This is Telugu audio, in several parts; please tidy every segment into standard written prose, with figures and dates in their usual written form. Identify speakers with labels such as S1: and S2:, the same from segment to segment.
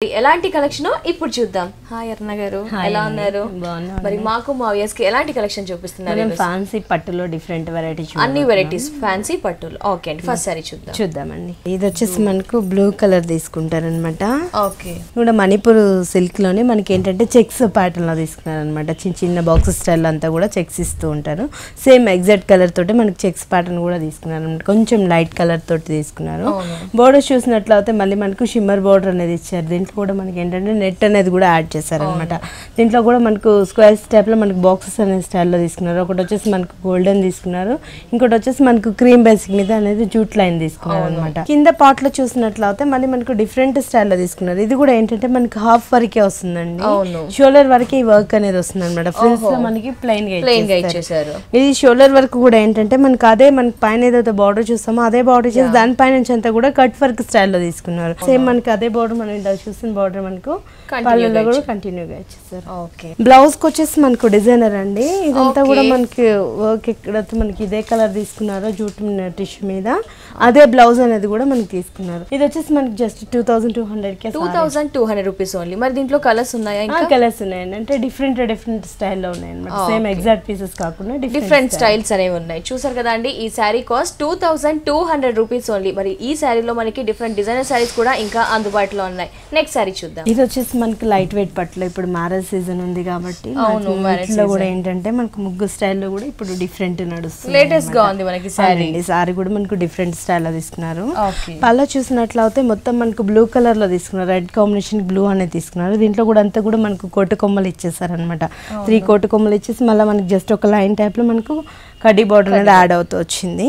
S1: ఎలాంటి కలెక్షన్ ఇప్పుడు చూద్దాం. హాయ్ అర్ణ గారు, ఎలా ఉన్నారు? మరి మాకు మా వ్యూయర్స్ కి ఎలాంటి కలెక్షన్ చూపిస్తున్నారు?
S2: ఫ్యాన్సీ పట్టులో డిఫరెంట్ వెరైటీస్,
S1: అన్ని వెరైటీస్ ఫ్యాన్సీ పట్టులు. ఓకే అండి, ఫస్ట్ సారీ
S2: చూద్దామండి. ఇది వచ్చేసి మనకు బ్లూ కలర్ తీసుకుంటారనమాట.
S1: ఓకే,
S2: కూడా మణిపూర్ సిల్క్ లోనే మనకి ఏంటంటే చెక్స్ ప్యాటర్న్ లో తీసుకున్నారనమాట. చిన్న చిన్న బాక్స్ స్టైల్ అంతా కూడా చెక్స్ ఇస్తూ ఉంటారు. సేమ్ ఎగ్జాక్ట్ కలర్ తోటి మనకి చెక్స్ ప్యాటర్న్ కూడా తీసుకున్నారు అనమాట. కొంచెం లైట్ కలర్ తోటి తీసుకున్నారు. బోర్డర్ చూసినట్లయితే మళ్ళీ మనకు షిమ్మర్ బోర్డర్ అనేది ఇచ్చారు. దీంట్లో కూడా మనకి ఏంటంటే నెట్ అనేది కూడా యాడ్ చేశారనమాట. దీంట్లో కూడా మనకు స్క్వేర్స్ టైప్ లో మనకు బాక్సెస్ అనే స్టైల్లో తీసుకున్నారు. ఒకటి వచ్చేసి మనకు గోల్డెన్ తీసుకున్నారు, ఇంకోటి వచ్చేసి మనకు క్రీమ్ బేసిక్ మీద అనేది జూట్ లైన్ తీసుకున్నారు అనమాట. కింద పార్ట్ లో చూసినట్లయితే మళ్ళీ మనకు డిఫరెంట్ స్టైల్లో తీసుకున్నారు. ఇది కూడా ఏంటంటే మనకి హాఫ్ వరకే వస్తుందండి, షోల్డర్ వరకే ఈ వర్క్ అనేది వస్తుంది అనమాట. ఫ్రిల్స్ లో మనకి ప్లెయిన్ గా ఇచ్చేసారు. ఇది షోల్డర్ వర్క్ కూడా ఏంటంటే మనకి అదే మనకి పైన ఏదైతే బార్డర్ చూస్తామో అదే బార్డర్ చేసి దానిపైన నుంచి అంతా కూడా కట్ వర్క్ స్టైల్లో తీసుకున్నారు. సేమ్ మనకి అదే బార్డర్ మనం ఇందాక చూసిన బార్డర్ మనకు పళ్ళులో కూడా కంటిన్యూగా ఇచ్చేసారు. బ్లౌజ్ కి వచ్చేసి మనకు డిజైనర్ అండి. ఇదంతా కూడా మనకి వర్క్ ఎక్కడైతే మనకి ఇదే కలర్ తీసుకున్నారో జూట్ టిష్యూ మీద అదే బ్లౌజ్ అనేది కూడా మనకి తీసుకున్నారు. ఇది వచ్చేసి మనకి జస్ట్ 2200
S1: రూపీస్ ఓన్లీ. మరి దీంట్లో కలర్స్ ఉన్నాయా?
S2: కలర్స్ ఉన్నాయండి, అంటే డిఫరెంట్ స్టైల్లో ఉన్నాయన్నమాట. సేమ్ ఎగ్జాక్ట్ పీసెస్ కాకుండా
S1: డిఫరెంట్ స్టైల్స్ అనేవి ఉన్నాయి. చూసారు కదా అండి, ఈ శారీ కాస్ట్ 2200 రూపీస్ ఓన్లీ. మరి ఈ శారీలో మనకి డిఫరెంట్ డిజైనర్ శారీస్ కూడా ఇంకా అందుబాటులో ఉన్నాయి. నెక్స్ట్ శారీ చూద్దాం.
S2: ఇది వచ్చేసి మనకి లైట్ వెయిట్ పట్టులో ఇప్పుడు మ్యారేజ్ సీజన్ ఉంది కాబట్టి కూడా ఏంటంటే మనకు ముగ్గు స్టైల్లో కూడా ఇప్పుడు డిఫరెంట్ నడుస్తుంది.
S1: లేటెస్ట్ గా ఉంది మనకి
S2: సారీ కూడా మనకు డిఫరెంట్ స్టైల్లో తీసుకున్నారు. పళ్ళ చూసినట్లయితే మొత్తం మనకు బ్లూ కలర్ లో తీసుకున్నారు. రెడ్ కాంబినేషన్ బ్లూ అనేది తీసుకున్నారు. దీంట్లో కూడా అంతా కూడా మనకు కోటు కొమ్మలు ఇచ్చేసారు అనమాట. 3 కోటు కొమ్మలు ఇచ్చేసి మళ్ళీ మనకి జస్ట్ ఒక లైన్ టైప్ లో మనకు కడ్డీ బార్డర్ అనేది యాడ్ అవుతూ వచ్చింది.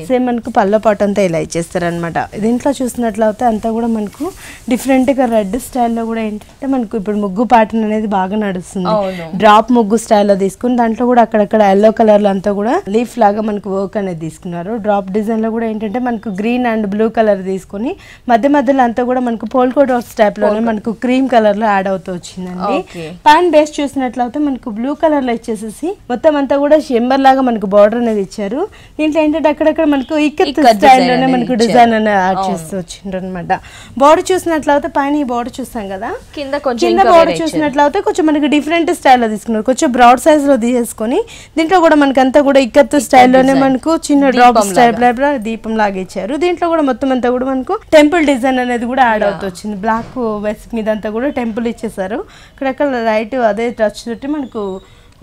S2: సేమ్ మనకు పళ్ళ పాటు అంతా ఇలా ఇచ్చేస్తారు అనమాట. దీంట్లో చూసినట్లయితే అంతా కూడా మనకు డిఫరెంట్ గా రెడ్ స్టైల్లో కూడా ఏంటంటే మనకు ఇప్పుడు ముగ్గు ప్యాటర్న్ అనేది బాగా నడుస్తుంది. డ్రాప్ ముగ్గు స్టైల్లో తీసుకుని దాంట్లో కూడా అక్కడక్కడ ఎల్లో కలర్ లో అంతా కూడా లీఫ్ లాగా మనకు వర్క్ అనేది తీసుకున్నారు. డ్రాప్ డిజైన్ లో కూడా ఏంటంటే మనకు గ్రీన్ అండ్ బ్లూ కలర్ తీసుకుని మధ్యలో అంతా కూడా మనకు పోల్కో డాట్స్ టైప్ లోనే మనకు క్రీమ్ కలర్ లో యాడ్ అవుతూ వచ్చిందండి. ప్యాన్ బేస్ చూసినట్లయితే మనకు బ్లూ కలర్ లో ఇచ్చేసేసి మొత్తం అంతా కూడా షిమ్మర్ లాగా మనకు బార్డర్ అనేది ఇచ్చారు. దీంట్లో ఏంటంటే అక్కడక్కడ మనకు ఇక్కత్ స్టైల్ లోనే మనకు డిజైన్ అనేది యాడ్ చేస్తూ వచ్చిండ్రు అనమాట. బార్డర్ చూసినట్లయితే పైన ఈ బార్డర్ చూస్తాం కదా, కింద బార్డర్ చూసినట్లయితే కొంచెం మనకి డిఫరెంట్ స్టైల్లో తీసుకున్నారు. కొంచెం బ్రాడ్ సైజ్ లో తీసుకొని దీంట్లో కూడా మనకి అంతా కూడా ఇక్కత్ స్టైల్లోనే మనకు చిన్న డ్రాప్ స్టైల్ దీపం లాగా ఇచ్చారు. దీంట్లో కూడా మొత్తం అంతా కూడా మనకు టెంపుల్ డిజైన్ అనేది కూడా యాడ్ అవుతూ వచ్చింది. బ్లాక్ వెస్ట్ మీద అంతా కూడా టెంపుల్ ఇచ్చేసారు. అక్కడక్కడ రైట్ అదే టచ్ తోటి మనకు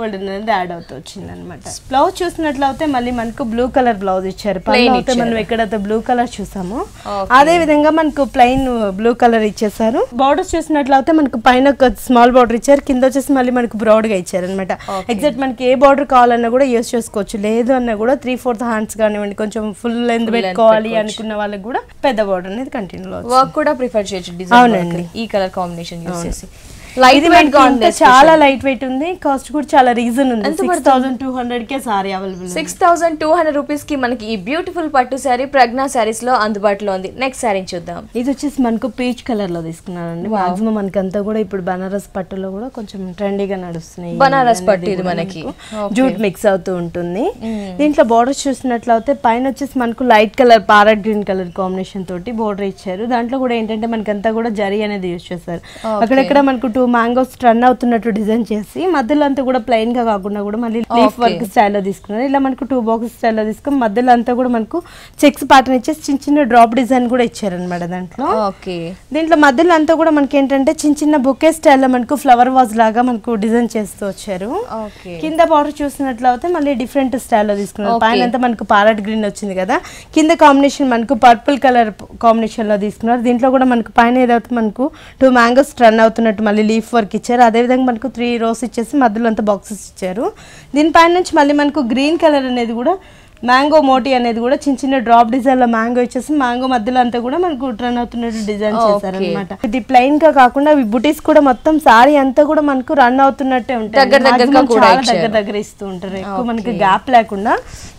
S2: గోల్డెన్ అనేది యాడ్ అవుతూ వచ్చింది అనమాట. బ్లౌజ్ చూసినట్లయితే మళ్ళీ మనకు బ్లూ కలర్ బ్లౌజ్ ఇచ్చారు. పైన అయితే మనం ఎక్కడైతే బ్లూ కలర్ చూసామో అదే విధంగా మనకు ప్లెయిన్ బ్లూ కలర్ ఇచ్చేసారు. బార్డర్స్ చూసినట్లయితే మనకు పైన ఒక స్మాల్ బార్డర్ ఇచ్చారు, కింద వచ్చేసి మళ్ళీ మనకు బ్రాడ్ గా ఇచ్చారు అనమాట. ఎగ్జాక్ట్ మనకి ఏ బార్డర్ కావాలన్నా కూడా యూస్ చేసుకోవచ్చు, లేదు అన్నా కూడా 3/4 హ్యాండ్స్ కానివ్వండి, కొంచెం ఫుల్ లెంత్ పెట్టుకోవాలి అనుకున్న వాళ్ళకి కూడా పెద్ద బార్డర్ అనేది కంటిన్యూ వర్క్
S1: కూడా ప్రిఫర్ చేయొచ్చు. అవునండి, ఈ కలర్ కాంబినేషన్ యూస్ చేసి
S2: చాలా లైట్ వెయిట్ ఉంది. కాస్ట్ కూడా చాలా రీజన్ ఉంది. 6200 కే సారీ అవైలబుల్.
S1: 6200 రూపీస్ కి మనకి ఈ బ్యూటిఫుల్ పట్టు సారీ ప్రజ్ఞా సారీస్ లో అందుబాటులో ఉంది. నెక్స్ట్ సారీ చూద్దాం.
S2: ఇది వచ్చేసి మనకు పీచ్ కలర్ లో తీసుకున్నారండి. మాక్సిమం మనకంతా కూడా ఇప్పుడు బనారస్ పట్టులో కూడా కొంచెం ట్రెండీగా నడుస్తున్నాయి.
S1: బనారస్ పట్టు ఇది మనకి
S2: జూట్ మిక్స్ అవుతూ ఉంటుంది. దీంట్లో బోర్డర్ చూసినట్లయితే పైన వచ్చేసి మనకు light colour parrot green colour combination తోటి బోర్డర్ ఇచ్చారు. దాంట్లో కూడా ఏంటంటే మనకంతా కూడా జరీ అనేది యూజ్ చేస్తారు. అక్కడెక్కడ మనకు 2 మ్యాంగోస్ రన్ అవుతున్నట్టు డిజైన్ చేసి మధ్యలో అంతా కూడా ప్లెయిన్ గా కాకుండా కూడా మళ్ళీ లీఫ్ వర్క్ స్టైల్లో తీసుకున్నారు. ఇలా మనకు 2 బాక్స్ స్టైల్లో తీసుకుని మధ్యలో అంతా కూడా మనకు చెక్స్ ప్యాటర్న్ ఇచ్చేసి చిన్న చిన్న డ్రాప్ డిజైన్ కూడా ఇచ్చారనమాట. దీంట్లో మధ్యలో అంతా కూడా మనకి ఏంటంటే చిన్న బొకే స్టైల్లో మనకు ఫ్లవర్ వాజ్ లాగా మనకు డిజైన్ చేస్తూ వచ్చారు. కింద బార్డర్ చూసినట్లయితే మళ్ళీ డిఫరెంట్ స్టైల్లో తీసుకున్నారు. పైన అంతా మనకు ప్యారెట్ గ్రీన్ వచ్చింది కదా, కింద కాంబినేషన్ మనకు పర్పుల్ కలర్ కాంబినేషన్ లో తీసుకున్నారు. దీంట్లో కూడా మనకు పైన ఏదైతే మనకు 2 మ్యాంగోస్ రన్ అవుతున్నట్టు మళ్ళీ లీఫ్ వర్క్ ఇచ్చారు. అదేవిధంగా మనకు 3 రోస్ ఇచ్చేసి మధ్యలో అంతా బాక్సెస్ ఇచ్చారు. దీనిపైన నుంచి మళ్ళీ మనకు గ్రీన్ కలర్ అనేది కూడా మ్యాంగో మోటీ అనేది కూడా చిన్న డ్రాప్ డిజైన్ లో మ్యాంగో ఇచ్చేసి మ్యాంగో మధ్యలో అంతా కూడా మనకు రన్ అవుతున్నట్టు డిజైన్ చేశారనమాట. ఇది ప్లెయిన్ గా కాకుండా బుటీస్ కూడా మొత్తం సారీ అంతా కూడా మనకు రన్ అవుతున్నట్టే ఉంటాయి, దగ్గర ఇస్తూ ఉంటారు. ఎక్కువ మనకి గ్యాప్ లేకుండా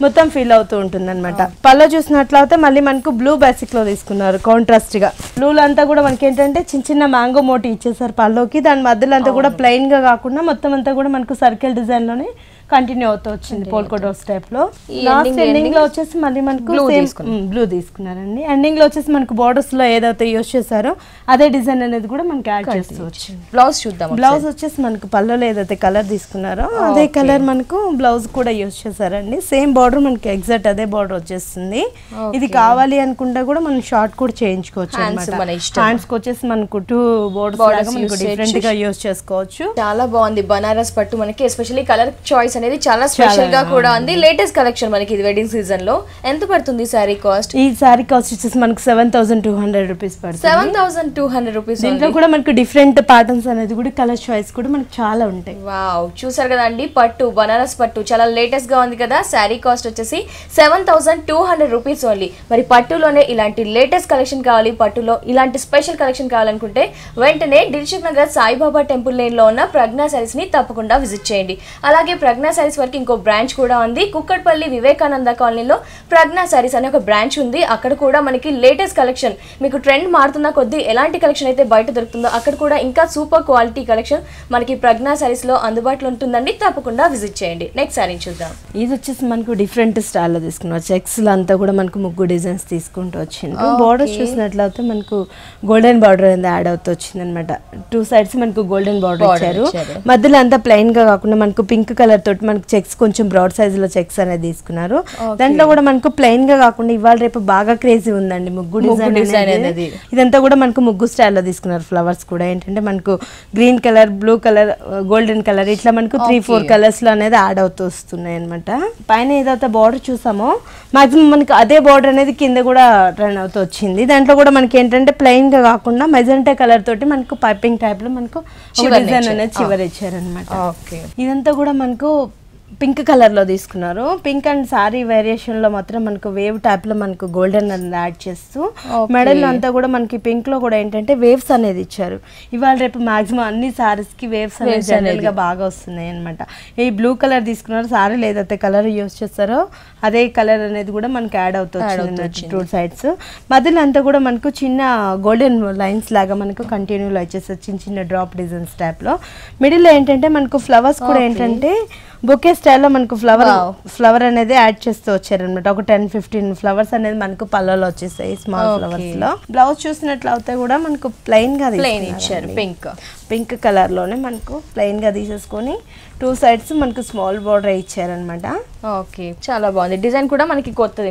S2: మొత్తం ఫీల్ అవుతూ ఉంటుంది అనమాట. పళ్ళ చూసినట్లయితే మళ్ళీ మనకు బ్లూ బేసిక్ లో తీసుకున్నారు. కాంట్రాస్ట్ గా బ్లూలో అంతా కూడా మనకి ఏంటంటే చిన్న మ్యాంగో మోటీ ఇచ్చేసారు పళ్ళోకి. దాని మధ్యలో అంతా కూడా ప్లెయిన్ గా కాకుండా మొత్తం అంతా కూడా మనకు సర్కిల్ డిజైన్ లోనే కంటిన్యూ అవుతూ వచ్చింది పోల్కా డాట్స్ టైప్ లో. లాస్ట్ ఎండింగ్ లో వచ్చేసి మళ్ళీ మనకు బ్లూ తీసుకున్నారండి. ఎండింగ్ లో వచ్చేసి మనకు బోర్డర్స్ లో ఏదైతే యూస్ చేశారో అదే డిజైన్ అనేది కూడా మనకి యాడ్ చేస్తూ వచ్చింది.
S1: బ్లౌజ్ చూద్దాం.
S2: బ్లౌజ్ వచ్చేసి మనకు పళ్ళులో ఏదైతే కలర్ తీసుకున్నారో అదే కలర్ మనకు బ్లౌజ్ కూడా యూస్ చేశారండి. సేమ్ బార్డర్ మనకి ఎగ్జాక్ట్ అదే బార్డర్ వచ్చేస్తుంది. ఇది కావాలి అనుకుంటే కూడా మనం షార్ట్ కూడా చేయించుకోవచ్చు అన్నమాట. హ్యాండ్స్ కి వచ్చేసి మనకు 2 బోర్డర్స్ డిఫరెంట్ గా యూస్ చేసుకోవచ్చు.
S1: చాలా బాగుంది బనారస్ పట్టు. మనకి ఎస్పెషల్లీ కలర్ చాయిస్ అనేది చాలా స్పెషల్ గా కూడా ఉంది. లేటెస్ట్ కలెక్షన్ మనకి ఇది వెడ్డింగ్ సీజన్ లో. ఎంత పడుతుంది సారీ కాస్ట్?
S2: ఈ సారీ కాస్ట్ వచ్చేసి మనకు 7200 రూపీస్ పడుతుంది.
S1: 7200 రూపీస్.
S2: దీంట్లో కూడా మనకు డిఫరెంట్ ప్యాటర్న్స్ అనేది కూడా కలర్ చాయిస్ కూడా మనకు చాలా ఉంటాయి.
S1: వావ్, చూసారు కదండి పట్టు, బనారస్ పట్టు చాలా లేటెస్ట్ గా ఉంది కదా. సారీ కాస్ట్ వచ్చేసి 7200 రూపీస్ ఓన్లీ. మరి పట్టులోనే ఇలాంటి లేటెస్ట్ కలెక్షన్ కావాలి, పట్టులో ఇలాంటి స్పెషల్ కలెక్షన్ కావాలనుకుంటే వెంటనే దిల్సుఖ్ నగర్ సాయిబాబా టెంపుల్ లేన్ లో ఉన్న ప్రజ్ఞా సారీస్ ని తప్పకుండా విజిట్ చేయండి. అలాగే ప్రజ్ఞా సారీస్ వరకు ఇంకో బ్రాంచ్ కూడా ఉంది. కుక్కట్పల్లి వివేకానంద కాలనీలో ప్రజ్ఞా సారీస్ అనే ఒక బ్రాంచ్ ఉంది. అక్కడ కూడా మనకి లేటెస్ట్ కలెక్షన్, మీకు ట్రెండ్ మారుతున్న కొద్దీ ఎలాంటి కలెక్షన్ అయితే బయట దొరుకుతుందో అక్కడ కూడా ఇంకా సూపర్ క్వాలిటీ కలెక్షన్ మనకి ప్రజ్ఞా సారీస్ లో అందుబాటులో ఉంటుందండి. తప్పకుండా విజిట్ చేయండి. నెక్స్ట్ సారీ చూద్దాం.
S2: ఇది వచ్చేసి మనకు డిఫరెంట్ స్టైల్ లో తీసుకున్నాం. చెక్స్ లో అంతా కూడా మనకు ముగ్గు డిజైన్స్ తీసుకుంటూ వచ్చింది. బార్డర్ చూసినట్లయితే మనకు గోల్డెన్ బార్డర్ అనేది యాడ్ అవుతూ వచ్చింది అనమాట. 2 సైడ్స్ మనకు గోల్డెన్ బార్డర్ ఇచ్చారు. మధ్యలో అంతా ప్లెయిన్ గా కాకుండా మనకు పింక్ కలర్ తోటి మనకు చెక్స్ కొంచెం బ్రాడ్ సైజ్ లో చెక్స్ అనేది తీసుకున్నారు. దాంట్లో కూడా మనకు ప్లెయిన్ గా కాకుండా ఇవాళ రేపు బాగా క్రేజీ ఉందండి ముగ్గు డిజైన్ అనేది. ఇదంతా కూడా మనకు ముగ్గు స్టైల్లో తీసుకున్నారు. ఫ్లవర్స్ కూడా ఏంటంటే మనకు green colour, blue colour, golden colour ఇట్లా మనకు 3-4 కలర్స్ లో అనేది యాడ్ అవుతూ వస్తున్నాయి అనమాట. పైన ఏదైతే బార్డర్ చూసామో మాక్సిమం మనకి అదే బార్డర్ అనేది కింద కూడా రన్ అవుతూ వచ్చింది. దాంట్లో కూడా మనకి ఏంటంటే ప్లెయిన్ గా కాకుండా మెజెంటా కలర్ తోటి మనకు పైపింగ్ టైప్ లో మనకు డిజైన్ అనేది చివరి ఇచ్చారనమాట. ఇదంతా కూడా మనకు పింక్ కలర్ లో తీసుకున్నారు. పింక్ అండ్ సారీ వేరియేషన్ లో మాత్రం మనకు వేవ్ టైప్ లో మనకు గోల్డెన్ అనేది యాడ్ చేస్తూ మెడల్ అంతా కూడా మనకి పింక్ లో కూడా ఏంటంటే వేవ్స్ అనేది ఇచ్చారు. ఇవాళ రేపు మాక్సిమం అన్ని సారీస్ కి వేవ్స్ అనేది జనరల్ గా బాగా వస్తున్నాయి అనమాట. ఈ బ్లూ కలర్ తీసుకున్నారు. సారీ లేదైతే కలర్ యూస్ చేస్తారో అదే కలర్ అనేది కూడా మనకి యాడ్ అవుతుంది 2 సైడ్స్. మధ్యలో అంతా కూడా మనకు చిన్న గోల్డెన్ లైన్స్ లాగా మనకు కంటిన్యూ లో వచ్చేస్తారు. చిన్న చిన్న డ్రాప్ డిజైన్స్ టైప్ లో. మిడిల్ లో ఏంటంటే మనకు ఫ్లవర్స్ కూడా ఏంటంటే బొకే స్టైల్లో మనకు ఫ్లవర్ అనేది యాడ్ చేస్తూ వచ్చారనమాట. ఒక 10-15 ఫ్లవర్స్ అనేది మనకు పళ్ళలో వచ్చేసాయి స్మాల్ ఫ్లవర్స్ లో. బ్లౌజ్ చూసినట్లయితే కూడా మనకు ప్లెయిన్ గా ఇచ్చారు. పింక్ కలర్ లోనే మనకు ప్లెయిన్ గా తీసేసుకొని 2 సైడ్స్ మనకు స్మాల్ బార్డర్ ఇచ్చారనమాట.
S1: ఓకే, చాలా బాగుంది. డిజైన్ కూడా మనకి కొత్తది.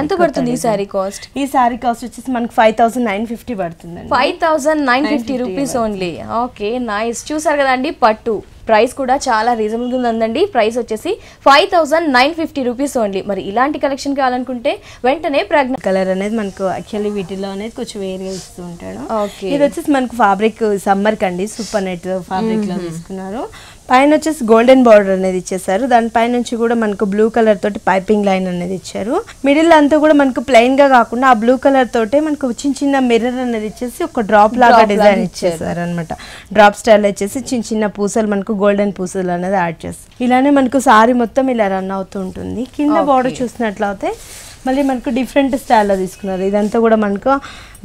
S1: ఎంత పడుతుంది ఈ సారీ కాస్ట్?
S2: ఈ సారీ కాస్ట్ వచ్చేసి మనకు 5950 పడుతుంది.
S1: 5950 రూపీస్ ఓన్లీ. Okay, nice. చూసారు కదండి పట్టు ప్రైస్ కూడా చాలా రీజనబుల్ ఉందండి. ప్రైస్ వచ్చేసి 5950 రూపీస్ ఓన్లీ. మరి ఇలాంటి కలెక్షన్ కావాలనుకుంటే వెంటనే ప్రజ్ఞ
S2: కలర్ అనేది మనకు యాక్చువల్లీ వీటిలో అనేది కొంచెం వేరుగా ఇస్తూ ఉంటాడు. ఇది వచ్చేసి మనకు ఫ్యాబ్రిక్ సమ్మర్ కండి సూపర్ నెట్ ఫ్యాబ్రిక్ లో తీసుకున్నారు. పైన వచ్చేసి గోల్డెన్ బార్డర్ అనేది ఇచ్చేసారు. దానిపైన నుంచి కూడా మనకు బ్లూ కలర్ తోటి పైపింగ్ లైన్ అనేది ఇచ్చారు. మిడిల్ అంతా కూడా మనకు ప్లెయిన్ గా కాకుండా ఆ బ్లూ కలర్ తోటే మనకు చిన్న చిన్న మిర్రర్ అనేది ఇచ్చేసి ఒక డ్రాప్ లాగా డిజైన్ ఇచ్చేసారు అనమాట. డ్రాప్ స్టైల్ వచ్చేసి చిన్న చిన్న పూసలు మనకు గోల్డెన్ పూసలు అనేది యాడ్ చేస్తారు. ఇలానే మనకు సారీ మొత్తం ఇలా రన్ అవుతూ ఉంటుంది. కింద బార్డర్ చూసినట్లయితే మళ్ళీ మనకు డిఫరెంట్ స్టైల్లో తీసుకున్నారు. ఇదంతా కూడా మనకు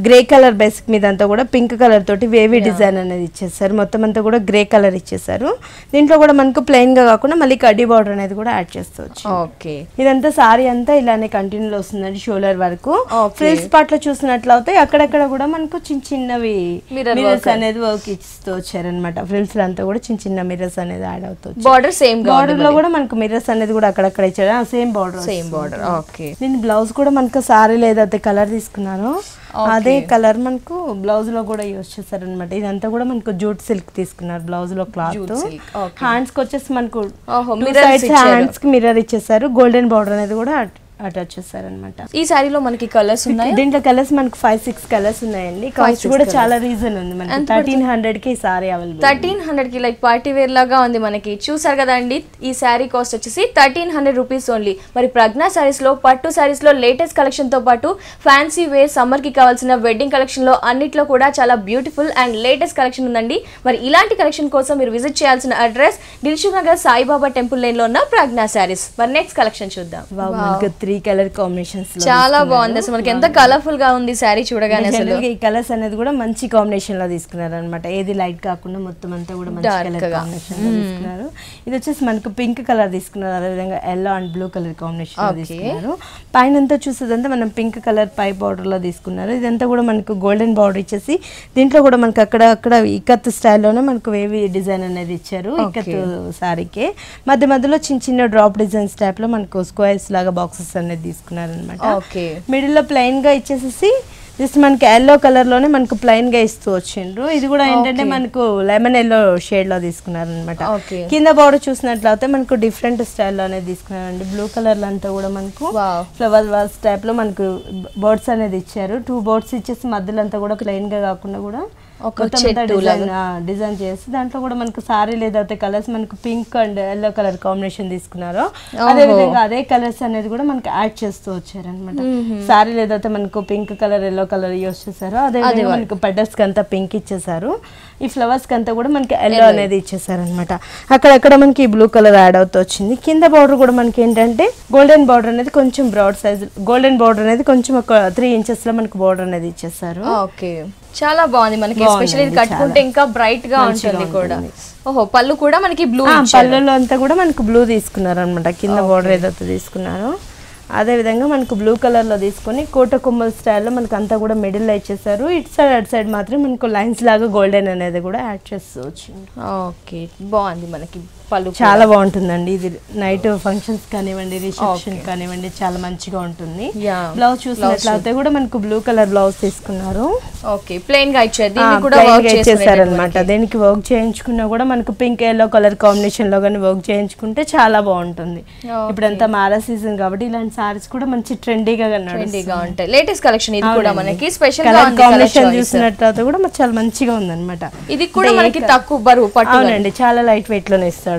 S2: గ్రే కలర్ బేసిక్ మీద అంతా కూడా పింక్ కలర్ తోటి వేవీ డిజైన్ అనేది ఇచ్చేసారు. మొత్తం అంతా కూడా గ్రే కలర్ ఇచ్చేసారు. దీంట్లో కూడా మనకు ప్లెయిన్ గా కాకుండా మళ్ళీ కడ్డీ బార్డర్ అనేది కూడా యాడ్ చేసుకోవచ్చు.
S1: ఓకే,
S2: ఇదంతా సారీ అంతా ఇలానే కంటిన్యూ వస్తుందండి షోల్డర్ వరకు. ఫ్రిల్స్ పార్ట్ లో చూసినట్లయితే అక్కడక్కడ కూడా మనకు చిన్న చిన్నవి మిర్రర్స్ అనేది వర్క్ ఇస్తూ వచ్చారనమాట. ఫ్రిల్స్ అంతా కూడా చిన్న చిన్న మిర్రర్స్ అనేది యాడ్ అవుతుంది.
S1: బార్డర్ సేమ్
S2: బార్డర్ లో కూడా మనకు మిర్రర్స్ అనేది కూడా అక్కడక్కడ ఇచ్చారు. Same border.
S1: ఓకే,
S2: దీని బ్లౌజ్ కూడా మనకు సారీ లేదైతే కలర్ తీసుకున్నాను అదే కలర్ మనకు బ్లౌజ్ లో కూడా యూజ్ చేస్తారు అనమాట. ఇదంతా కూడా మనకు జూట్ సిల్క్ తీసుకున్నారు. బ్లౌజ్ లో క్లాత్. హ్యాండ్స్ కి వచ్చేసి మనకు హ్యాండ్స్ కి మిర్రర్ ఇచ్చేసారు. గోల్డెన్ బార్డర్ అనేది కూడా అటాచ్ చేస్తారనమాట.
S1: ఈ సారీలో మనకి కలర్స్ ఉన్నాయి.
S2: దీంట్లో కలర్స్ మనకు 5-6 కలర్స్ ఉన్నాయండి. కాస్ట్ కూడా చాలా రీజన్ ఉంది. మనకి 1300 కి సారీ అవైలబుల్.
S1: 1300 కి లైక్ పార్టీ వేర్ లాగా ఉంది మనకి. చూసారు కదండి ఈ సారీ కాస్ట్ వచ్చేసి 1300 రూపీస్ ఓన్లీ. మరి ప్రజ్ఞా సారీస్ లో పట్టు సారీస్ లో లేటెస్ట్ కలెక్షన్ తో పాటు ఫ్యాన్సీ వేర్ సమ్మర్ కి కావాల్సిన వెడ్డింగ్ కలెక్షన్ లో అన్నిట్లో కూడా చాలా బ్యూటిఫుల్ అండ్ లేటెస్ట్ కలెక్షన్ ఉందండి. మరి ఇలాంటి కలెక్షన్ కోసం మీరు విజిట్ చేయాల్సిన address Dilsukh Nagar Saibaba temple lane లో ఉన్న ప్రజ్ఞా సారీస్. మరి నెక్స్ట్ కలెక్షన్ చూద్దాం.
S2: 3 కలర్ కాంబినేషన్స్
S1: చాలా బాగుంది అసలు మనకి ఎంత కలర్ఫుల్ గా ఉంది సారీ చూడగానే అసలు
S2: ఈ కలర్స్ అనేది కూడా మంచి కాంబినేషన్ లో తీసుకున్నారు అనమాట ఏది లైట్ కాకుండా మొత్తం అంతా కూడా మంచి కలర్ కాంబినేషన్ లో తీసుకున్నారు ఇది వచ్చేసి మనకు పింక్ కలర్ తీసుకున్నారు అదే విధంగా yellow and blue colour combination లో తీసుకున్నారు పైన అంతా చూసేదంతా మనం పింక్ కలర్ పై బార్డర్ లో తీసుకున్నారు ఇదంతా కూడా మనకు గోల్డెన్ బార్డర్ ఇచ్చేసి దీంట్లో కూడా మనకు అక్కడ ఇక్కత్ స్టైల్లోనే మనకు వేవి డిజైన్ అనేది ఇచ్చారు ఇక్కత్ సారీకి మధ్య మధ్యలో చిన్న చిన్న డ్రాప్ డిజైన్స్ టైప్ లో మనకు స్క్వేర్స్ లాగా బాక్సెస్ అనేది తీసుకున్నారు అనమాట మిడిల్ లో ప్లెయిన్ గా ఇచ్చేసి జస్ట్ మనకి ఎల్లో కలర్ లోనే మనకు ప్లెయిన్ గా ఇస్తూ వచ్చిండ్రు ఇది కూడా ఏంటంటే మనకు లెమన్ ఎల్లో షేడ్ లో తీసుకున్నారు అనమాట కింద బార్డర్ చూసినట్లయితే మనకు డిఫరెంట్ స్టైల్ లో అనేది తీసుకున్నారండి బ్లూ కలర్ లో అంతా కూడా మనకు ఫ్లవర్ వాస్ టైప్ లో మనకు బర్డ్స్ అనేది ఇచ్చారు 2 బర్డ్స్ ఇచ్చేసి మధ్యలో అంతా కూడా ప్లెయిన్ గా కాకుండా కూడా డిజైన్ చేసి దాంట్లో కూడా మనకు సారీ లేదైతే కలర్స్ మనకు pink and yellow colour combination తీసుకున్నారు అదే విధంగా అదే కలర్స్ అనేది కూడా మనకి యాడ్ చేస్తూ వచ్చారు అనమాట సారీ లేదైతే మనకు pink colour yellow colour use చేశారు అదే విధంగా మనకు పెటల్స్ కి అంతా పింక్ ఇచ్చేసారు ఈ ఫ్లవర్స్ కి అంతా కూడా మనకి ఎల్లో అనేది ఇచ్చేసారు అనమాట అక్కడక్కడ మనకి బ్లూ కలర్ యాడ్ అవుతూ వచ్చింది కింద బార్డర్ కూడా మనకి ఏంటంటే గోల్డెన్ బార్డర్ అనేది కొంచెం బ్రాడ్ సైజ్ గోల్డెన్ బార్డర్ అనేది కొంచెం ఒక 3 ఇంచెస్ లో మనకి బార్డర్ అనేది ఇచ్చేసారు
S1: చాలా బాగుంది మనకి ఎస్పెషల్లీ ఇది కట్టుకుంటే ఇంకా బ్రైట్ గా ఉంటుంది కూడా ఓహో పళ్ళు కూడా మనకి బ్లూ
S2: పళ్ళులో అంతా కూడా మనకు బ్లూ తీసుకున్నారు అనమాట కింద బార్డర్ ఏదైతే తీసుకున్నారో అదే విధంగా మనకు బ్లూ కలర్ లో తీసుకొని కోట కొమ్మల స్టైల్లో మనకు అంతా కూడా మిడిల్ లో ఇచ్చేసారు ఇటు సైడ్ అటు సైడ్ మాత్రం మనకు లైన్స్ లాగా గోల్డెన్ అనేది కూడా యాడ్ చేస్తూ వచ్చింది
S1: ఓకే బాగుంది మనకి పళ్ళు
S2: చాలా బాగుంటుందండి ఇది నైట్ ఫంక్షన్స్ కానివ్వండి రిసెప్షన్ కానివ్వండి చాలా మంచిగా ఉంటుంది బ్లౌజ్ చూసినట్లయితే కూడా మనకు బ్లూ కలర్ బ్లౌజ్ తీసుకున్నారు
S1: ఓకే ప్లెయిన్ గా ఇచ్చారు దీన్ని కూడా వర్క్
S2: చేశారన్నమాట దీనికి వర్క్ చేయించుకున్నా కూడా మనకు పింక్ ఎల్లో కలర్ కాంబినేషన్ లో గానీ వర్క్ చేయించుకుంటే చాలా బాగుంటుంది ఇప్పుడంతా మ్యారేజ్ సీజన్ కాబట్టి ఇలాంటి సారీస్ కూడా మంచి ట్రెండీగా
S1: ఉంటాయి లేటెస్ట్ కలెక్షన్ ఇది కూడా మనకి స్పెషల్
S2: కాంబినేషన్ చూసినట్లయితే కూడా చాలా మంచిగా ఉందన్నమాట
S1: ఇది కూడా మనకి తక్కువ బరువు పట్టు
S2: అవునండి చాలా లైట్ వెయిట్ లోనే ఇస్తాడు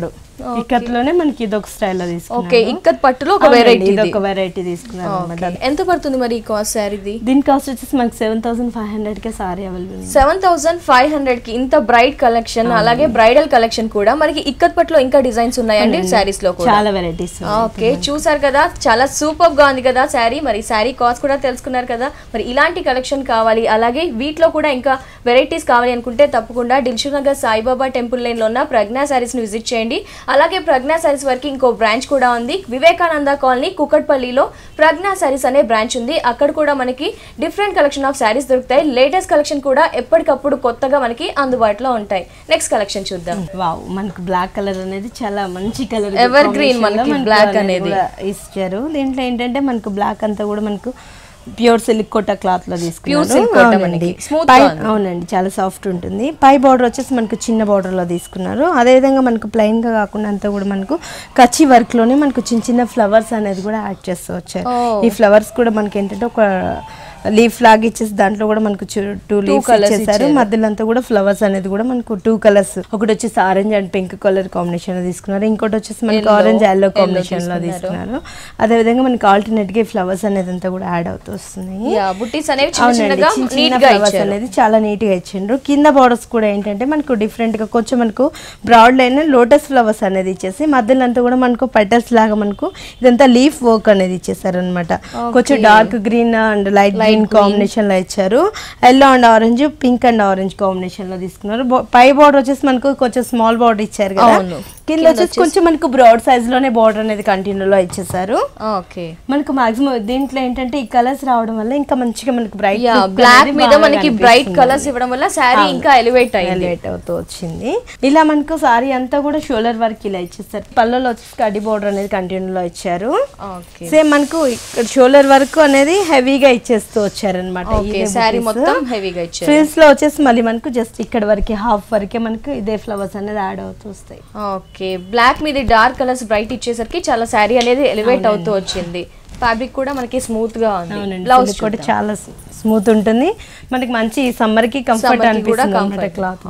S2: ఇక్కత్ లోనే మనకి ఇదొక స్టైల్ లో తీసుకున్నాం
S1: ఓకే ఇక్కత్ పట్టులో ఒక వెరైటీ
S2: ఇదొక వెరైటీ తీసుకున్నాం అన్నమాట
S1: ఎంత పడుతుంది మరి ఈ కాస్ట్ సారీది
S2: దీని కాస్ట్ వచ్చేసి మనకి 7500 కి సారీ అవైలబుల్
S1: 7500 కి ఇంత బ్రైట్ కలెక్షన్ అలాగే బ్రైడల్ కలెక్షన్ కూడా మనకి ఇక్కత్ పట్టులో ఇంకా డిజైన్స్ ఉన్నాయండి సారీస్ లో కూడా
S2: చాలా వెరైటీస్
S1: ఓకే చూసారు కదా చాలా సూపర్ గా ఉంది కదా సారీ మరి సారీ కాస్ట్ కూడా తెలుసుకున్నారు కదా మరి ఇలాంటి కలెక్షన్ కావాలి అలాగే వీటిలో కూడా ఇంకా వెరైటీస్ కావాలి అనుకుంటే తప్పకుండా దిల్షుక్ నగర్ సాయిబాబా టెంపుల్ లైన్ లో ఉన్న ప్రజ్ఞా సారీస్ ని విజిట్ చేయండి అలాగే ప్రజ్ఞా సారీస్ వరకు ఇంకో బ్రాంచ్ కూడా ఉంది వివేకానంద కాలనీ కుకట్పల్లిలో ప్రజ్ఞా సారీస్ అనే బ్రాంచ్ ఉంది అక్కడ కూడా మనకి డిఫరెంట్ కలెక్షన్ ఆఫ్ సారీస్ దొరుకుతాయి లేటెస్ట్ కలెక్షన్ కూడా ఎప్పటికప్పుడు కొత్తగా మనకి అందుబాటులో ఉంటాయి నెక్స్ట్ కలెక్షన్ చూద్దాం
S2: వావ్ మనకి బ్లాక్ కలర్ అనేది చాలా మంచి కలర్
S1: ఎవర్ గ్రీన్ మనకి బ్లాక్ అనేది
S2: ఇచ్చారు దీంట్లో ఏంటంటే మనకు బ్లాక్ అంతా కూడా మనకు ప్యూర్ సిల్క్ కోటా క్లాత్ లో తీసుకున్నారు అవునండి చాలా సాఫ్ట్ ఉంటుంది పై బార్డర్ వచ్చేసి మనకు చిన్న బార్డర్ లో తీసుకున్నారు అదే విధంగా మనకు ప్లెయిన్ గా కాకుండా అంతా కూడా మనకు కచ్చి వర్క్ లోనే మనకు చిన్న చిన్న ఫ్లవర్స్ అనేది కూడా యాడ్ చేస్తూ వచ్చారు ఈ ఫ్లవర్స్ కూడా మనకి ఏంటంటే ఒక లీఫ్ లాగా ఇచ్చేసి దాంట్లో కూడా మనకు 2 లీఫ్స్ ఇచ్చేసారు మధ్యలో అంతా కూడా ఫ్లవర్స్ అనేది కూడా మనకు 2 కలర్స్ ఒకటి వచ్చేసి orange and pink colour combination లో తీసుకున్నారు ఇంకోటి వచ్చేసి మనకి ఆరెంజ్ ఎల్లో కాంబినేషన్ లో తీసుకున్నారు అదే విధంగా మనకి ఆల్టర్నేట్ గా ఫ్లవర్స్ అనేది అంతా కూడా యాడ్ అవుతూ వస్తుంది ఫ్లవర్స్ అనేది చాలా నీట్ గా ఇచ్చిండ్రు కింద బార్డర్స్ కూడా ఏంటంటే మనకు డిఫరెంట్ గా కొంచెం మనకు బ్రాడ్ లైన్ లోటస్ ఫ్లవర్స్ అనేది ఇచ్చేసి మధ్యలో అంతా కూడా మనకు పెటల్స్ లాగా మనకు ఇదంతా లీఫ్ వర్క్ అనేది ఇచ్చేసారు అనమాట కొంచెం dark green and light combination లో ఇచ్చారు yellow and orange pink and orange combination లో తీసుకున్నారు పై బార్డర్ వచ్చేసి మనకు కొంచెం స్మాల్ బార్డర్ ఇచ్చారు కదా కింద వచ్చేసి కొంచెం మనకు బ్రాడ్ సైజ్ లోనే బార్డర్ అనేది కంటిన్యూ లో ఇచ్చేసారు మనకు మాక్సిమం దీంట్లో ఏంటంటే ఈ కలర్స్ రావడం వల్ల ఇంకా మంచిగా మనకు బ్రైట్
S1: బ్లాక్ మీద మనకి బ్రైట్ కలర్స్ ఇవ్వడం వల్ల సారీ ఇంకా ఎలివేట్
S2: అవుతూ వచ్చింది ఇలా మనకు సారీ అంతా కూడా షోల్డర్ వర్క్ ఇలా ఇచ్చేస్తారు పళ్ళలో వచ్చేసి కడ్డీ బార్డర్ అనేది కంటిన్యూ లో ఇచ్చారు సేమ్ మనకు షోల్డర్ వర్క్ అనేది హెవీగా ఇచ్చేస్తూ వచ్చారనమాట ఫ్రిల్స్ లో వచ్చేసి మళ్ళీ మనకు జస్ట్ ఇక్కడ వరకు హాఫ్ వరకే మనకు ఇదే ఫ్లవర్స్ అనేది యాడ్ అవుతూ వస్తాయి
S1: ఓకే బ్లాక్ మీద డార్క్ కలర్స్ బ్రైట్ ఇచ్చేసరికి చాలా సారీ అనేది ఎలివేట్ అవుతూ వచ్చింది ఫ్యాబ్రిక్ కూడా మనకి స్మూత్ గా ఉంది
S2: బ్లౌజ్ కూడా చాలా స్మూత్ ఉంటుంది, మనకి మంచి సమ్మర్ కి కంఫర్ట్ అనిపిస్తుంది క్లాత్.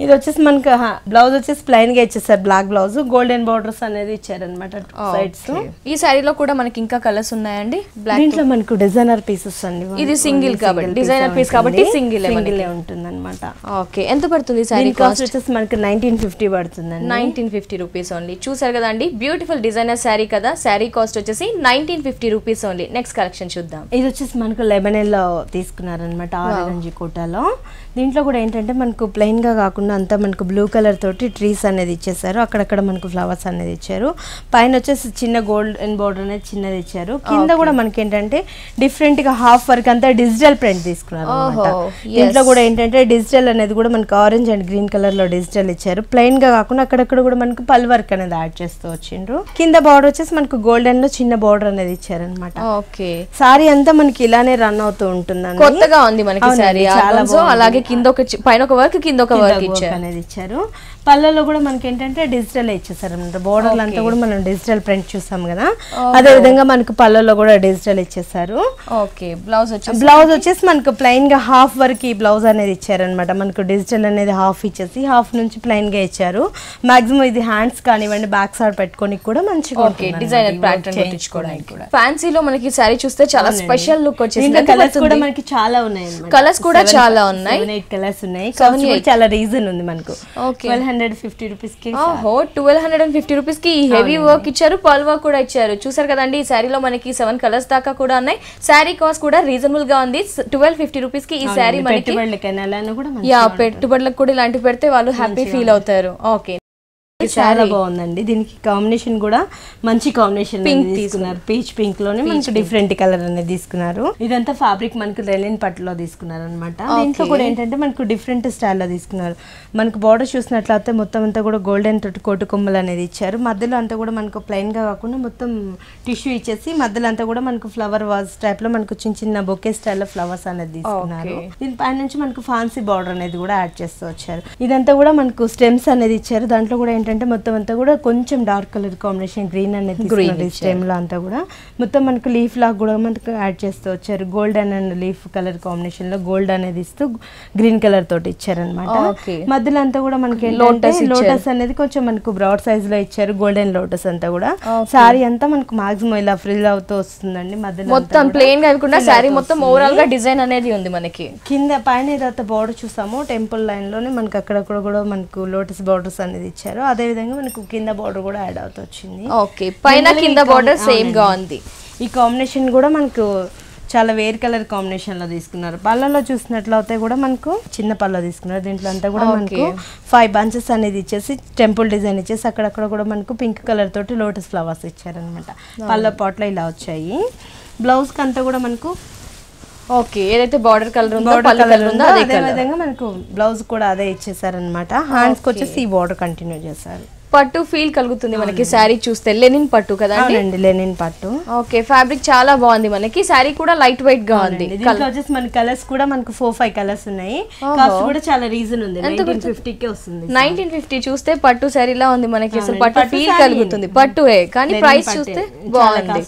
S2: ఇది వచ్చేసి మనకి బ్లౌజ్ వచ్చేసి ప్లెయిన్ గా ఇచ్చేసారు, బ్లాక్ బ్లౌజ్, గోల్డెన్ బోర్డర్స్ అనేది ఇచ్చారనమాట సైడ్స్.
S1: ఈ సారీలో కూడా మనకి ఇంకా కలర్స్ ఉన్నాయండి.
S2: దీంట్లో మనకు డిజైనర్ పీసెస్ అండి,
S1: ఇది సింగిల్ కాబట్టి డిజైనర్ పీస్ కాబట్టి సింగిల్
S2: ఉంటుంది అనమాట.
S1: ఓకే, ఎంత పడుతుంది సారీ
S2: కాస్ట్ వచ్చేసి మనకి 1950 పడుతుంది,
S1: 1950 రూపీస్ ఓన్లీ. చూసారు కదండి, బ్యూటిఫుల్ డిజైనర్ శారీ కదా. శారీ కాస్ట్ వచ్చేసి 1950 రూపీస్ ఓన్లీ. నెక్స్ట్ కలెక్షన్ చూద్దాం.
S2: ఇది వచ్చేసి మనకు లెబనెల్ లో తీసుకున్నారనమాట, ఆరెంజ్ కోటాలో. దీంట్లో కూడా ఏంటంటే మనకు ప్లెయిన్ గా కాకుండా అంతా మనకు బ్లూ కలర్ తోటి ట్రీస్ అనేది ఇచ్చేసారు, అక్కడక్కడ మనకు ఫ్లవర్స్ అనేది ఇచ్చారు. పైన వచ్చేసి చిన్న గోల్డెన్ బోర్డర్ అనేది చిన్నది ఇచ్చారు. కింద కూడా మనకి ఏంటంటే డిఫరెంట్ గా హాఫ్ వర్క్ అంతా డిజిటల్ ప్రింట్ తీసుకున్నారు. దీంట్లో కూడా ఏంటంటే డిజిటల్ అనేది కూడా మనకు ఆరెంజ్ అండ్ గ్రీన్ కలర్ లో డిజిటల్ ఇచ్చారు. ప్లెయిన్ గా కాకుండా అక్కడక్కడ కూడా మనకు పల్ వర్క్ అనేది యాడ్ చేస్తూ వచ్చిండ్రు. కింద బార్డర్ వచ్చేసి మనకు గోల్డెన్ లో చిన్న బార్డర్ అనేది ఇచ్చారనమాట.
S1: ఓకే,
S2: సారీ అంతా మనకి ఇలానే రన్ అవుతూ ఉంటుందండి,
S1: కొత్తగా ఉంది మనకి సారీ. చాలా అలాగే కింద ఒక పైన ఒక వర్క్ కింద ఒక వర్క్
S2: అనేది ఇచ్చారు. పళ్ళలో కూడా మనకి ఏంటంటే డిజిటల్ ఇచ్చేసారు అనమాట. బోర్డర్లు అంతా కూడా మనం డిజిటల్ ప్రింట్ చూసాం కదా, అదే విధంగా మనకు పళ్ళలో కూడా డిజిటల్ ఇచ్చేసారు.
S1: ఓకే, బ్లౌజ్
S2: వచ్చేసి మనకు ప్లెయిన్ గా హాఫ్ వర్క్ ఈ బ్లౌజ్ అనేది ఇచ్చారనమాట. మనకు డిజిటల్ అనేది హాఫ్ ఇచ్చేసి హాఫ్ నుంచి ప్లెయిన్ గా ఇచ్చారు. మాక్సిమం ఇది హ్యాండ్స్ కానివ్వండి, బ్యాక్ సైడ్ పెట్టుకోనికి కూడా మంచిగా
S1: డిజైనర్ ప్యాటర్న్ కుట్టించుకోవడానికి కూడా. ఫ్యాన్సీలో మనకి సారీ చూస్తే చాలా స్పెషల్ లుక్ వచ్చేసింది.
S2: కలర్స్ కూడా మనకి చాలా ఉన్నాయి,
S1: కలర్స్ కూడా చాలా ఉన్నాయి,
S2: 8 కలర్స్ ఉన్నాయి. చాలా రీజన్ ఉంది మనకు. 1250 రూపీస్ కి
S1: 1250 రూపీస్ కి హెవీ వర్క్ ఇచ్చారు, పల్ వర్క్ కూడా ఇచ్చారు. చూసారు కదండి, ఈ శారీలో మనకి 7 కలర్స్ దాకా కూడా ఉన్నాయి. శారీ కాస్ట్ కూడా రీజనబుల్ గా ఉంది. 1250 రూపీస్ కి ఈ శారీ మనకి పెట్టుబడులకు కూడా ఇలాంటివి పెడితే వాళ్ళు హ్యాపీ ఫీల్ అవుతారు. ఓకే,
S2: చాలా బాగుందండి. దీనికి కాంబినేషన్ కూడా మంచి కాంబినేషన్ తీసుకున్నారు, పీచ్ పింక్ లోనే మనకి డిఫరెంట్ కలర్ అనేది తీసుకున్నారు. ఇదంతా ఫ్యాబ్రిక్ మనకు లెనిన్ పట్టులో తీసుకున్నారు అనమాట. దీంట్లో కూడా ఏంటంటే మనకు డిఫరెంట్ స్టైల్లో తీసుకున్నారు. మనకు బార్డర్ చూసినట్లయితే మొత్తం అంతా కూడా గోల్డెన్ తోటి కోటు కొమ్మలు అనేది ఇచ్చారు. మధ్యలో అంతా కూడా మనకు ప్లెయిన్ గా కాకుండా మొత్తం టిష్యూ ఇచ్చేసి మధ్యలో అంతా కూడా మనకు ఫ్లవర్ వాజ్ టైప్ లో మనకు చిన్న చిన్న బొకే స్టైల్లో ఫ్లవర్స్ అనేది తీసుకున్నారు. దీని పైన నుంచి మనకు ఫ్యాన్సీ బార్డర్ అనేది కూడా యాడ్ చేస్తూ వచ్చారు. ఇదంతా కూడా మనకు స్టెమ్స్ అనేది ఇచ్చారు. దాంట్లో కూడా అంటే మొత్తం అంతా కూడా కొంచెం డార్క్ కలర్ కాంబినేషన్ గ్రీన్ అనేది స్టెమ్ లో అంతా కూడా మొత్తం మనకు లీఫ్ లాగా కూడా మనకు యాడ్ చేస్తూ వచ్చారు. Golden and leaf colour combination లో గోల్డ్ అనేది ఇస్తూ గ్రీన్ కలర్ తోటి ఇచ్చారనమాట. మధ్యలో అంతా కూడా మనకి లోటస్ అనేది కొంచెం మనకు బ్రాడ్ సైజ్ లో ఇచ్చారు, గోల్డెన్ లోటస్ అంతా కూడా. సారీ అంతా మనకు మాక్సిమం ఇలా ఫ్రిల్ అవుతూ వస్తుందండి. మధ్యలో
S1: మొత్తం ప్లెయిన్ కాకుండా సారీ మొత్తం ఓవరాల్ గా డిజైన్ అనేది ఉంది. మనకి
S2: కింద పైన ఏదైతే బార్డర్ చూసామో టెంపుల్ లైన్ లోనే మనకి అక్కడక్కడ కూడా మనకు లోటస్ బార్డర్స్ అనేది ఇచ్చారు. అదే విధంగా మనకు కింద బార్డర్ కూడా యాడ్ అవుతూ వచ్చింది.
S1: ఓకే, పైన కింద బార్డర్ సేమ్ గా ఉంది.
S2: ఈ కాంబినేషన్ కూడా మనకు చాలా వేర్ కలర్ కాంబినేషన్ లో తీసుకున్నారు. పళ్ళలో చూసినట్లయితే కూడా మనకు చిన్న పళ్ళ తీసుకున్నారు. దీంట్లో అంతా కూడా మనకు 5 బంచెస్ అనేది ఇచ్చేసి టెంపుల్ డిజైన్ ఇచ్చేసి అక్కడక్కడ కూడా మనకు పింక్ కలర్ తోటి లోటస్ ఫ్లవర్స్ ఇచ్చారనమాట. పళ్ళ పాట్లో ఇలా వచ్చాయి. బ్లౌజ్ కి అంతా కూడా మనకు
S1: ఓకే, ఏదైతే బార్డర్ కలర్ ఉందో
S2: అదే విధంగా మనకు బ్లౌజ్ కూడా అదే ఇచ్చేసారనమాట. హ్యాండ్స్ కి వచ్చేసి ఈ బార్డర్ కంటిన్యూ చేశారు.
S1: పట్టు ఫీల్ కలుగుతుంది మనకి శారీ చూస్తే. లెనిన్ పట్టు కదండి,
S2: లెనిన్ పట్టు.
S1: ఓకే, ఫ్యాబ్రిక్ చాలా బాగుంది. మనకి శారీ కూడా లైట్ వెయిట్ గా ఉంది.
S2: వచ్చేసి మన కలర్స్ కూడా మనకు 4-5 కలర్స్ ఉన్నాయి. కాస్ట్ కూడా చాలా రీజన్ ఉంది, 1950 కే వస్తుంది.
S1: 1950 చూస్తే పట్టు శారీలా ఉంది మనకి. అసలు పట్టు ఫీల్ కలుగుతుంది, పట్టువే కానీ ప్రైస్ చూస్తే బాగుంది.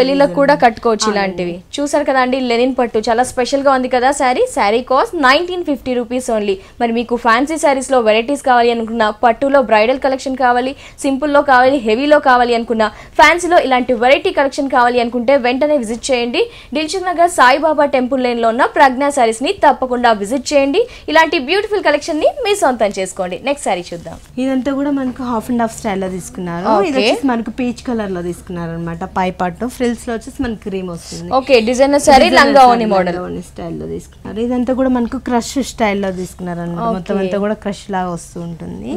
S1: పెళ్లిలకు కూడా కట్టుకోవచ్చు ఇలాంటివి. చూసారు కదండి, లెనిన్ పట్టు చాలా స్పెషల్ గా ఉంది కదా sari. Sari cost 1950 rupees only. మరి మీకు ఫ్యాన్సీ శారీస్ లో వెరైటీస్ కావాలి అనుకున్న, పట్టులో బ్రైడల్ కలెక్షన్ కావాలి, సింపుల్ లో కావాలి, హెవీలో కావాలి అనుకున్నా, ఫ్యాన్సీలో ఇలాంటి వెరైటీ కలెక్షన్ కావాలి అనుకుంటే వెంటనే విజిట్ చేయండి. దిల్సుఖ్ నగర్ సాయిబాబా టెంపుల్ లైన్ లో ఉన్న ప్రజ్ఞా సారీస్ ని తప్పకుండా విజిట్ చేయండి. ఇలాంటి బ్యూటిఫుల్ కలెక్షన్ ని మీ సొంతం చేసుకోండి. నెక్స్ట్ సారీ చూద్దాం.
S2: ఇదంతా కూడా మనకు హాఫ్ అండ్ హాఫ్ స్టైల్ లో తీసుకున్నారు. ఇది వచ్చేసి మనకు పీచ్ కలర్ లో తీసుకున్నారు అనమాట. పై పార్ట్ ఫ్రిల్స్ లో వచ్చేసి మనకు క్రీమ్ వస్తుంది.
S1: ఓకే, డిజైనర్ సారీ లంగావోని మోడల్
S2: స్టైల్ లో తీసుకున్నారు. ఇదంతా కూడా మనకు క్రష్ స్టైల్ లో తీసుకున్నారు అనమాట. మొత్తం అంతా కూడా క్రష్ లాగా వస్తూ ఉంటుంది.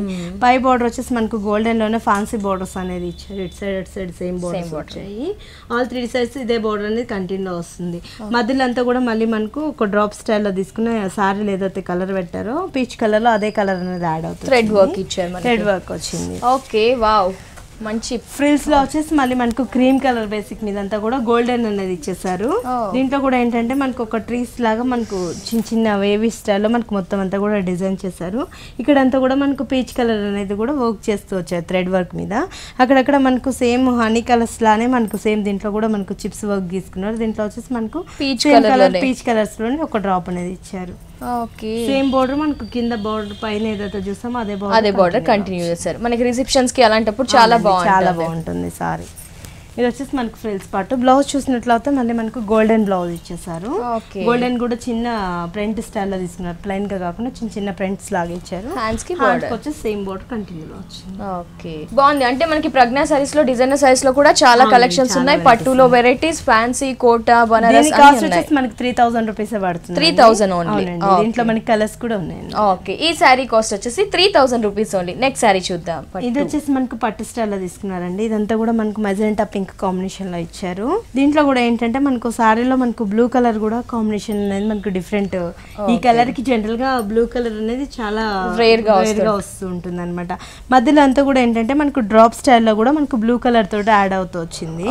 S2: పై బార్డర్ వచ్చేసి మనకు గోల్డెన్ లోనే ఫ్యాన్సీ బోర్డర్స్ అనేది ఇచ్చారు. ఇటు సైడ్ సేమ్ బోర్డర్స్ వచ్చాయి. ఆల్ 3 సైడ్స్ ఇదే బోర్డర్ అనేది కంటిన్యూ వస్తుంది. మధ్యలో అంతా కూడా మళ్ళీ మనకు ఒక డ్రాప్ స్టైల్ లో తీసుకున్న సారీ ఏదైతే కలర్ పెట్టారో పీచ్ కలర్ లో అదే కలర్ అనేది యాడ్ అవుతుంది.
S1: థ్రెడ్ వర్క్ ఇచ్చారు,
S2: థ్రెడ్ వర్క్ వచ్చింది.
S1: ఓకే, వావ్, మంచి
S2: ఫ్రిల్స్ లో వచ్చేసి మళ్ళీ మనకు క్రీమ్ కలర్ బేసిక్ మీద అంతా కూడా గోల్డెన్ అనేది ఇచ్చేసారు. దీంట్లో కూడా ఏంటంటే మనకు ఒక ట్రీస్ లాగా మనకు చిన్న చిన్న వేవీ స్టైల్లో మనకు మొత్తం అంతా కూడా డిజైన్ చేశారు. ఇక్కడ అంతా కూడా మనకు పీచ్ కలర్ అనేది కూడా వర్క్ చేస్తూ వచ్చారు థ్రెడ్ వర్క్ మీద. అక్కడక్కడ మనకు సేమ్ హనీ కలర్స్ లానే మనకు సేమ్ దీంట్లో కూడా మనకు చిప్స్ వర్క్ తీసుకున్నారు. దీంట్లో వచ్చేసి మనకు పీచ్ కలర్స్ లోనే ఒక డ్రాప్ అనేది ఇచ్చారు. సేమ్ బోర్డర్ మనకు కింద బోర్డర్ పైన ఏదైతే చూస్తామో అదే
S1: బోర్డర్ కంటిన్యూ చేస్తారు. మనకి రిసెప్షన్స్ కి అలాంటప్పుడు చాలా
S2: బాగుంటుంది సారీ. ఇది వచ్చేసి మనకు ఫ్రిల్స్ పార్ట్. బ్లౌజ్ చూసినట్లయితే మళ్ళీ మనకు గోల్డెన్ బ్లౌజ్ ఇచ్చేసారు. గోల్డెన్ కూడా చిన్న ప్రింట్ స్టైల్లో తీసుకున్నారు, ప్లెయిన్ గా కాకుండా చిన్న చిన్న ప్రింట్స్ లాగా ఇచ్చారు.
S1: హ్యాండ్స్ కి
S2: వచ్చేసి సేమ్ బోర్డర్ కంటిన్యూ వచ్చింది.
S1: ఓకే, బాగుంది. అంటే మనకి ప్రజ్ఞా సారీస్ లో డిజైనర్ సారీస్ లో కూడా చాలా కలెక్షన్స్ ఉన్నాయి. పట్టులో varieties, fancy, Kota, Banaras
S2: cost వచ్చేసి మనకి 3000 రూపీస్ పడుతుంది.
S1: 3000 ఓన్లీ.
S2: దీంట్లో మనకి కలర్స్ కూడా ఉన్నాయి.
S1: ఓకే, ఈ సారీ కాస్ట్ వచ్చేసి 3000 రూపీస్ ఓన్లీ. నెక్స్ట్ సారీ చూద్దాం.
S2: ఇది వచ్చేసి మనకు పట్టు స్టైల్లో తీసుకున్నారండి. ఇదంతా కూడా మనకు మెజెంటా పింక్ కాంబినేషన్ లో ఇచ్చారు. దీంట్లో కూడా ఏంటంటే మనకు సారీలో మనకు బ్లూ కలర్ కూడా కాంబినేషన్ అనేది మనకు డిఫరెంట్. ఈ కలర్ కి జనరల్ గా బ్లూ కలర్ అనేది చాలా రేర్ గా వస్తూ ఉంటుంది అనమాట. మధ్యలో అంతా కూడా ఏంటంటే మనకు డ్రాప్ స్టైల్లో కూడా మనకు బ్లూ కలర్ తోటి యాడ్ అవుతూ వచ్చింది.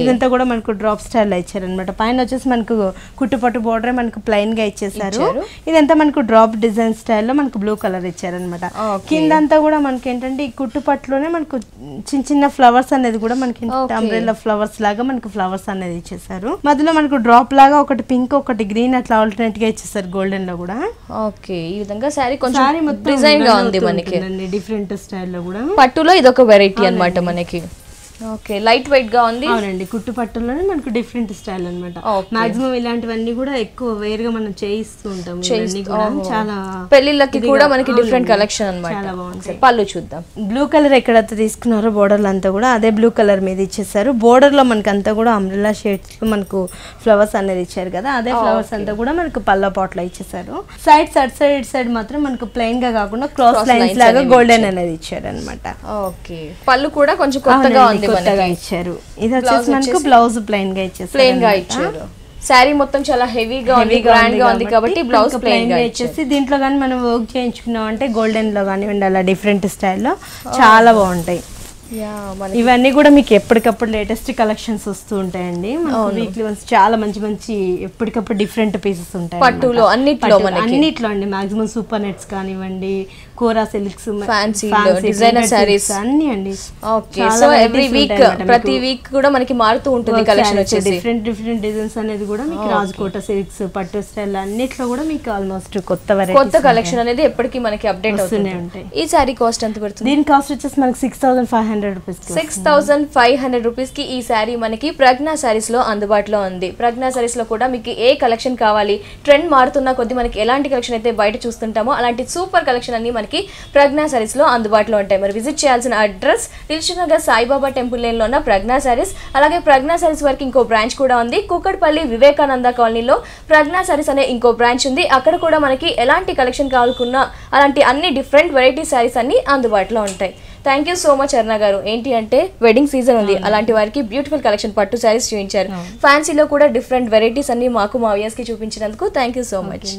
S2: ఇదంతా కూడా మనకు డ్రాప్ స్టైల్లో ఇచ్చారు అనమాట. పైన వచ్చేసి మనకు కుట్టుపట్టు బోర్డర్ మనకు ప్లెయిన్ గా ఇచ్చేసారు. ఇదంతా మనకు డ్రాప్ డిజైన్ స్టైల్లో మనకు బ్లూ కలర్ ఇచ్చారు అనమాట. కిందంతా కూడా మనకి ఏంటంటే ఈ కుట్టుపట్టులోనే మనకు చిన్న చిన్న ఫ్లవర్స్ అనేది కూడా మనకి అంబ్రెల్లా ఫ్లవర్స్ లాగా మనకు ఫ్లవర్స్ అనేది ఇచ్చేసారు. మధ్యలో మనకు డ్రాప్ లాగా ఒకటి పింక్ ఒకటి గ్రీన్ అట్లా ఆల్టర్నేట్ గా ఇచ్చేసారు గోల్డెన్ లో కూడా.
S1: ఓకే, ఈ విధంగా సారీ కొంచెం డిజైన్ గా ఉంది మనకి,
S2: డిఫరెంట్ స్టైల్లో కూడా.
S1: పట్టులో ఇది ఒక వెరైటీ అన్నమాట మనకి. ఓకే, లైట్ వెయిట్ గా ఉంది.
S2: అవునండి, కుట్టు పట్టులోనే మనకు డిఫరెంట్ స్టైల్ అన్నమాట. మాక్సిమం ఇలాంటివన్నీ కూడా ఎక్కువ వేర్ గా మనం చేయిస్తూ ఉంటాం. చాలా
S1: పెళ్లిళ్ళకి కూడా మనకి డిఫరెంట్ కలెక్షన్ అన్నమాట. చాలా బాగుంది. పళ్ళు చూద్దాం.
S2: బ్లూ కలర్ ఎక్కడైతే తీసుకున్నారో బోర్డర్ అంతా కూడా అదే బ్లూ కలర్ మీద ఇచ్చేసారు. బోర్డర్ లో మనకి అంతా కూడా అంబ్రెల్లా షేడ్స్ లో మనకు ఫ్లవర్స్ అనేది ఇచ్చారు కదా, అదే ఫ్లవర్స్ అంతా కూడా మనకు పల్లా పాట్ లో ఇచ్చేసారు. ఇటు సైడ్ మాత్రం మనకు ప్లెయిన్ గా కాకుండా క్రాస్ లైన్స్ లాగా గోల్డెన్ అనేది ఇచ్చారు అనమాట.
S1: ఓకే, పళ్ళు కూడా కొంచెం కొత్తగా ఉంది,
S2: కొత్తగా ఇచ్చారు. ఇది వచ్చేసి మనకు బ్లౌజ్ ప్లెయిన్ గా ఇచ్చేసారు.
S1: సారీ మొత్తం చాలా హెవీగా ఉంది, గ్రాండ్ గా ఉంది కాబట్టి బ్లౌజ్ ప్లెయిన్ గా ఇచ్చేసి
S2: దీంట్లో కానీ మనం వర్క్ చేయించుకున్నాం అంటే గోల్డెన్ లో కానివ్వండి అలా డిఫరెంట్ స్టైల్లో చాలా బాగుంటాయి. ఇవన్నీ కూడా మీకు ఎప్పటికప్పుడు లేటెస్ట్ కలెక్షన్స్ వస్తూ ఉంటాయండి. వీక్లీ వన్స్ చాలా మంచి మంచి ఎప్పటికప్పుడు డిఫరెంట్ పీసెస్ ఉంటాయి
S1: పట్టులో
S2: అన్నిట్లో అండి. మాక్సిమం సూపర్ నెట్స్ కానివ్వండి, కోరా సిల్క్స్,
S1: ఫ్యాన్సీ డిజైనర్ సారీస్ అన్ని అండి. ఓకే, సో ఎవ్రీ వీక్ ప్రతి వీక్ కూడా మనకి మారుతూ ఉంటుంది కలెక్షన్ వచ్చేసి.
S2: డిఫరెంట్ డిజైన్స్ అనేది కూడా మీకు రాజ్కోట సిల్క్స్, పట్టు స్టైల్ అన్నిట్లో కూడా మీకు ఆల్మోస్ట్ కొత్త
S1: కలెక్షన్ అనేది ఎప్పటికీ మనకి అప్డేట్ అవుతూనే ఉంటాయి. ఈ సారీ కాస్ట్ ఎంత పడుతుంది?
S2: దీని కాస్ట్ వచ్చేసి మనకి
S1: 6500 రూపీస్ కి ఈ సారీ మనకి ప్రజ్ఞా సారీస్ లో అందుబాటులో ఉంది. ప్రజ్ఞా సారీస్ లో కూడా మీకు ఏ కలెక్షన్ కావాలి, ట్రెండ్ మారుతున్న కొద్ది మనకి ఎలాంటి కలెక్షన్ అయితే బయట చూస్తుంటామో అలాంటి సూపర్ కలెక్షన్ అన్ని మనకి ప్రజ్ఞా సారీస్ లో అందుబాటులో ఉంటాయి. మరి విజిట్ చేయాల్సిన address Dilsukhnagar Saibaba temple lane లో ఉన్న ప్రజ్ఞా సారీస్. అలాగే ప్రజ్ఞా సారీస్ వరకు ఇంకో బ్రాంచ్ కూడా ఉంది. కూకట్పల్లి వివేకానంద కాలనీలో ప్రజ్ఞా సారీస్ అనే ఇంకో బ్రాంచ్ ఉంది. అక్కడ కూడా మనకి ఎలాంటి కలెక్షన్ కావాలనుకున్నా అలాంటి అన్ని డిఫరెంట్ వెరైటీ సారీస్ అన్ని అందుబాటులో ఉంటాయి. థ్యాంక్ యూ సో మచ్ అరుణ గారు. ఏంటి అంటే వెడ్డింగ్ సీజన్ ఉంది, అలాంటి వారికి బ్యూటిఫుల్ కలెక్షన్ పట్టు సారీస్ చూపించారు. ఫ్యాన్సీలో కూడా డిఫరెంట్ వెరైటీస్ అన్ని మాకు మా వ్యూయర్స్ కి చూపించినందుకు థ్యాంక్ యూ సో మచ్.